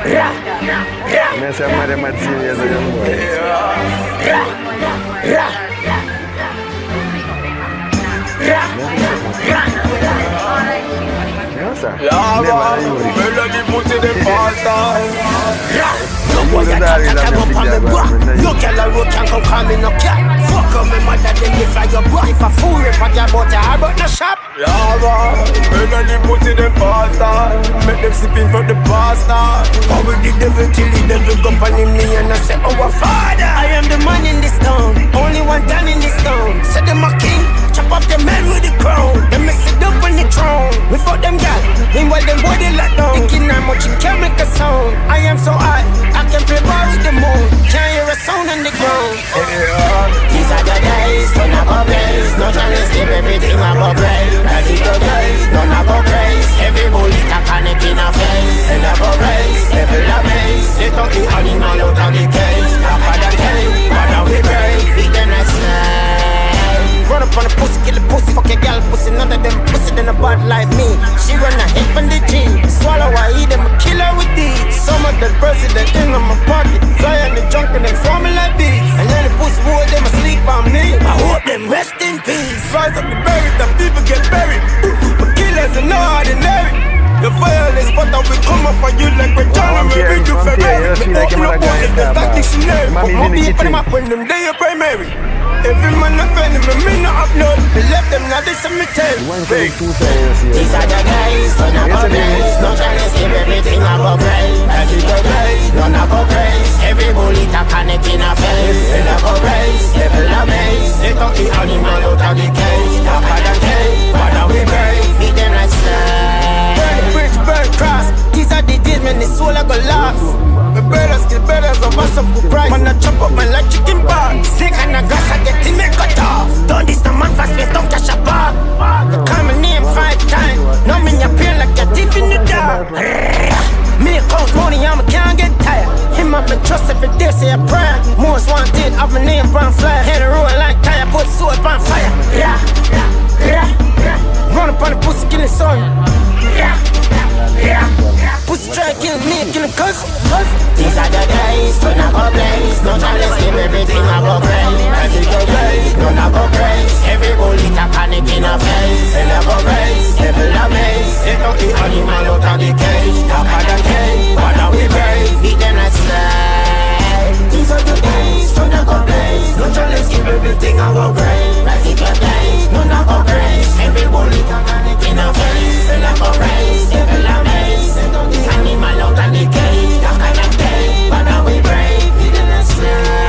Me say I'm mad serious young boy. Yes, sir. Lava, melody put in the pasta. No boy a cat can go on me back. No girl a road can come call me no cat. Fuck on me mother then me fly your butt. If a fool rip at your butt, I brought no shop. Lava, melody put in the pasta. Make them sipping for the pasta. How we the devil till the devil go on me and I say, oh our father. I am the man in this town, only one done in this town. Say them a king, chop off the man with the crown. Them me sit up on the throne. We fuck them gal, meanwhile them boy they lock down. Thinking how much you can make a sound. I am so hot, I can play ball with the moon. Can't hear a sound on the ground. These are the days when I go blaze. No chance keep everything I go brave. As it go days, none I go praise. Every bullet I connect in a face. And I go race, level a base. They talk the animal out of the cage. Tougher than cage, but now we brave. Beat them like snake. Run up on the pussy, kill the pussy. Fuck a gal pussy, none of them pussy than a bad like me. She run a hip on the G. Swallow I eat them, a killer with these. Some of the president in on my pocket. Fly on the junk and them form me like bees. And then the pussy boy, them asleep on me. I hope them rest in peace. Rise up the buried, the people get buried. But killers are no ordinary. The violence, but I will come up for you like we're John and we read you Ferrari. We open up on the back dictionary. But more people them up when them day are primary. Every man offending me not upload. They left them now they cemetery. These are the days when I go blaze. No chance keep everything I go brave. As it go blaze, none I go praise. Every bullet I connect in a face. And I go race, level a maze. They talk the animal out of the cage. Tougher than cage, but now we brave. Beat them like slaves. Burn the bridge, burn cross. These are the days when the soul I go lost. My brothers kill brothers of us up good price. Man I chop up man like chicken bar. Snake and a grass I get him make cut off. Don't this no man fast me don't catch a bar. You call my name 5 times. Now me your pain like a thief in the dark. Me count money I can't get tired. Him up and trust every day say a prayer. Most wanted of my name brown fly. Head a roll like tire put sword on fire. Run up on the pussy killing son. Pussy try to kill me, kill him cuz. These are the days when I go blaze. No chance keep everything I go brave. As it go blaze, none I go praise. Every bullet I panic in a face. And I go race, level a maze. They talk the animal out of the cage. Tougher than cage, but now we brave. Beat them like slaves. These are the days when I go blaze. No chance keep everything I go brave. As it go blaze, none I go praise. Every bullet I panic in a face. And I go race, level a maze. They talk the animal out of the cage. Tougher than cage, but now we brave. Beat them like slaves.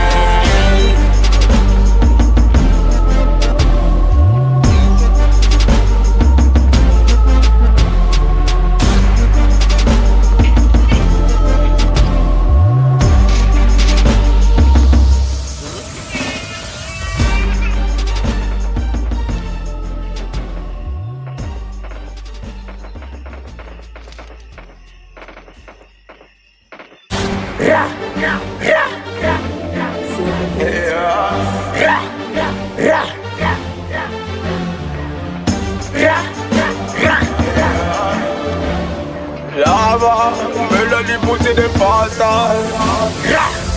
Lava, melody put in the pasta.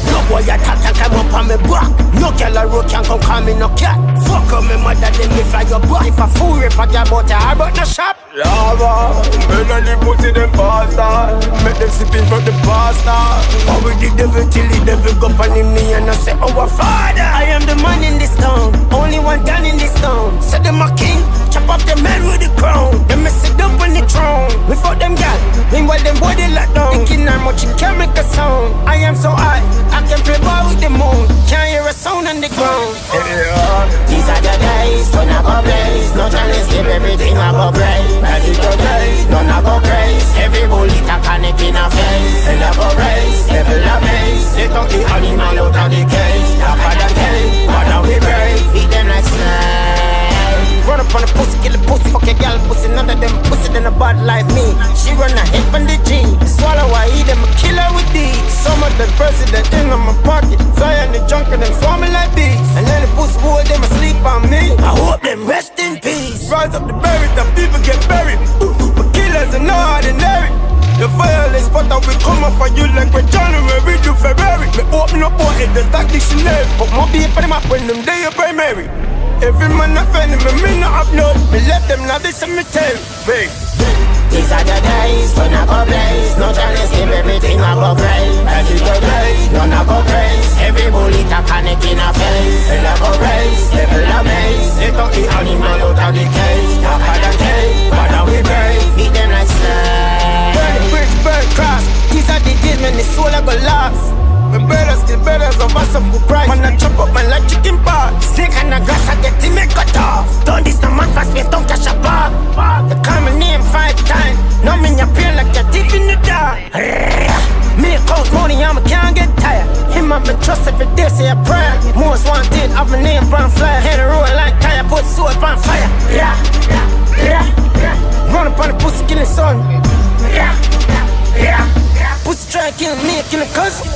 No boy a cat can come up on me back. No girl a road can come call me no cat. Fuck on me mother then me fly your butt. If a fool rip at your butt, I brought no shop. Lava, melody put in the pasta. Make them sipping for the pasta. How we the devil till the devil go on me and I say, oh our father. I am the man in this town, only one done in this town. Say them a king, chop off the man with the crown. Them me sit up on the throne. We fuck them gal, meanwhile them boy they lock down. Thinking how much you can make a sound. I am so high, I can play ball with the moon. Can't hear a sound on the ground. These are the days when I go blaze. No chance keep everything I go brave. As it go blaze, none I go praise. Every bullet I connect in a face. And I go race, level a maze. They talk the animal out of the cage. Tougher than cage, but now we brave. Beat them like slaves. Run up on the pussy, kill the pussy. Fuck a gal pussy, none of them pussy than a bad like me. She run a hip on the G. Swallow I eat them, a killer with these. Some of the president in on my pocket. Fly on the junk and them form me like bees. And then the pussy boy, them asleep on me. I hope them rest in peace. Rise up the buried, the people get buried. But killers are no ordinary. The violence, but I will come up for you like the stock dictionary. Put my beat on them up when them day your primary. Every man a friend, me not have none. Me left them now this cemetery. Wait. These are the days when I go blaze. No chance, give everything I go brave. As you go blaze, none I go praise. Every bullet a panic in a face. Hell I go race, devil a maze. They took the animal out of the cage. Darker than cave, but now we brave. Beat them like slaves. Burn the bridge, burn cross. These are the days when the soul I go lost. My brothers still brothers of us up good price. Man I chop up man like chicken pot. Snake and the grass I get him make cut off. Don't this no man fast me don't catch a bar. They call my name 5 times. Now me appear like a thief in the dark. Me count money and I can't get tired. Him and me trust every day say a prayer. Most wanted of my name brand flyer. Head a roll like tire put sword on fire. Run up on the pussy killing son. Pussy try kill me, kill a cousin.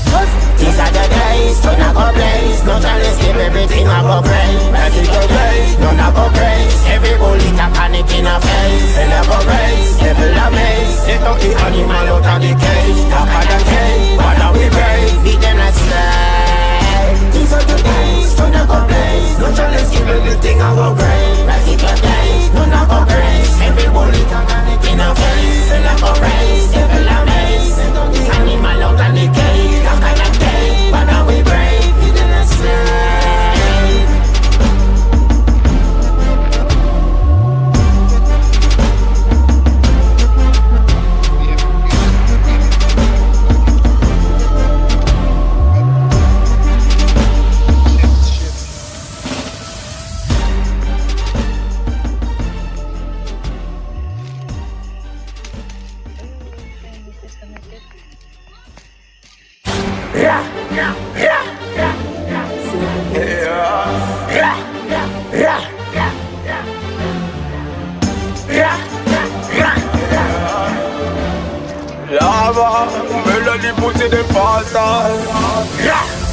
These are the days when I go blaze. No chance, give everything I go brave. As you go blaze, none I go praise. Every bullet a panic in a face. Hell I go race, devil a maze. They took the animal out of the cage. Darker than cave, but now we brave. Beat them like slaves. These are the days when I go blaze. No chance, give everything I go brave. As you go blaze, none I go praise. Every bullet a panic in a face. Hell I go race, devil a maze. They took the animal out of the cage. Darker than cave, but now we brave. Beat them like slaves. Lava, melody pussy them faster.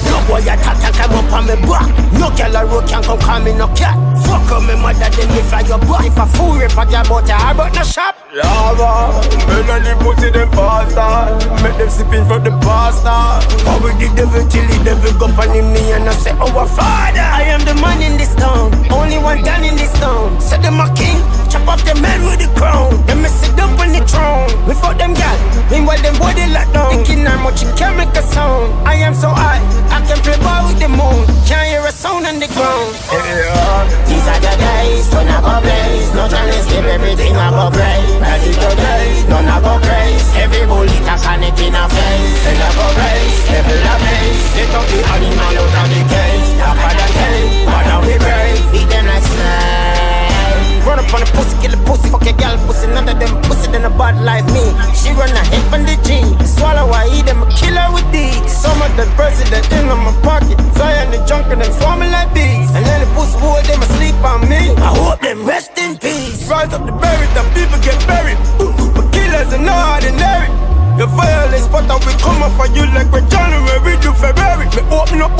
No boy a tap come up on me back. No girl a road can come call me no cat. Fuck up me mother then me fly your butt. If a fool rip a girl bout her but no shop. Lava, melody pussy them faster. Make them sipping from the pasta. How we the devil till the devil go on him knee and I say our father. I am the man in this town, only one done in this town. Say them a king, chop off the man with the crown. Them me sit up on the throne. Without them gal, meanwhile them body lock down. Thinking how much it can make a sound. I am so high, I can play ball with the moon. Can't hear a sound on the ground. These are the days when I go blaze. No chance, give everything I go brave. As you go blaze, none I go praise. Every bullet a panic in a face. Hell I go race, devil a maze. They took the animal out of the cage. Darker than cave, but now we brave. Beat them like slaves. Run up on the pussy, kill the pussy, fuck your girl pussy. None of them pussy than a bad like me. She run a hip on the G. Swallow I eat them, a killer with these. Some of the president in on my pocket. Fly on the junk and them swarming like bees. And then the pussy boy, them asleep on me. I hope them rest in peace. Rise up the buried, the people get buried. But killers are not ordinary. The violence, but we come up for you like we're January to February. Me open up.